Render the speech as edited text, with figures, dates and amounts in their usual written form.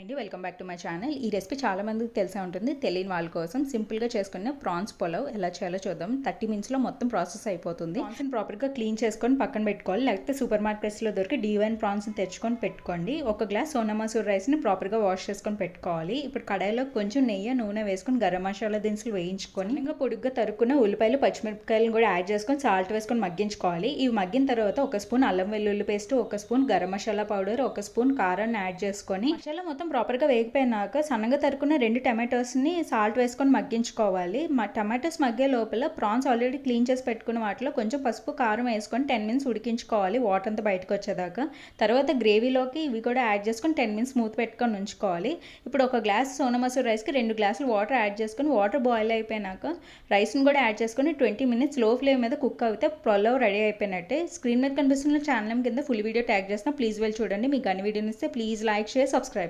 అండి welcome back to my channel. ఈ recipe చాలా మందికి తెలిసే ఉంటుంది. తెలియని వాళ్ళ కోసం సింపుల్గా చేసుకున్న ప్రాన్స్ పులావ్ ఎలా చేయాలో చూద్దాం. 30 మినిట్స్లో మొత్తం ప్రాసెస్ అయిపోతుంది. ప్రాన్స్ని ప్రాపర్గా క్లీన్ చేసుకొని పక్కన పెట్టుకోవాలి. లేకపోతే సూపర్ మార్కెట్స్లో దొరికి డివైన్ ప్రాన్స్ని తెచ్చుకొని పెట్టుకోండి. ఒక గ్లాస్ సోనా మసూర్ రైస్ని ప్రాపర్గా వాష్ చేసుకొని పెట్టుకోవాలి. ఇప్పుడు కడాయిలో కొంచెం నెయ్యి నూనె వేసుకొని గరం మసాలా దినుసులు వేయించుకొని ఇంకా పొడుగ్గా తరుక్కున్న ఉల్లిపాయలు పచ్చిమిరపకాయలను కూడా యాడ్ చేసుకొని సాల్ట్ వేసుకొని మగ్గించుకోవాలి. ఇవి మగ్గిన తర్వాత ఒక స్పూన్ అల్లం వెల్లుల్లి పేస్ట్, ఒక స్పూన్ గరం మసాలా పౌడర్, ఒక స్పూన్ కారాన్ని యాడ్ చేసుకొని మసాలా మొత్తం ప్రాపర్గా వేగిపోయినాక సన్నగా తరుక్కున్న 2 టమాటోస్ని సాల్ట్ వేసుకొని మగ్గించుకోవాలి. టమాటోస్ మగ్గే లోపల ప్రాన్స్ ఆల్రెడీ క్లీన్ చేసి పెట్టుకున్న వాటిలో కొంచెం పసుపు కారం వేసుకొని 10 మినిట్స్ ఉడికించుకోవాలి వాటర్ అంతా బయటకు వచ్చేదాకా. తర్వాత గ్రేవీలోకి ఇవి కూడా యాడ్ చేసుకొని 10 మినిట్స్ మూత పెట్టుకొని ఉంచుకోవాలి. ఇప్పుడు ఒక గ్లాస్ సోనా మసూర్ రైస్కి 2 గ్లాసులు వాటర్ యాడ్ చేసుకొని వాటర్ బాయిల్ అయిపోయినాక రైస్ని కూడా యాడ్ చేసుకొని 20 మినిట్స్ లో ఫ్లేమ్ మీద కుక్ అయితే పులావ్ రెడీ అయిపోయినట్టే. స్క్రీన్ మీద కనిపిస్తున్న ఛానల్ కింద ఫుల్ వీడియో ట్యాగ్ చేస్తున్నా, ప్లీజ్ వెళ్ళి చూడండి. మీకు అన్ని వీడియోని ఇస్తే ప్లీజ్ లైక్, షేర్, సబ్స్క్రైబ్.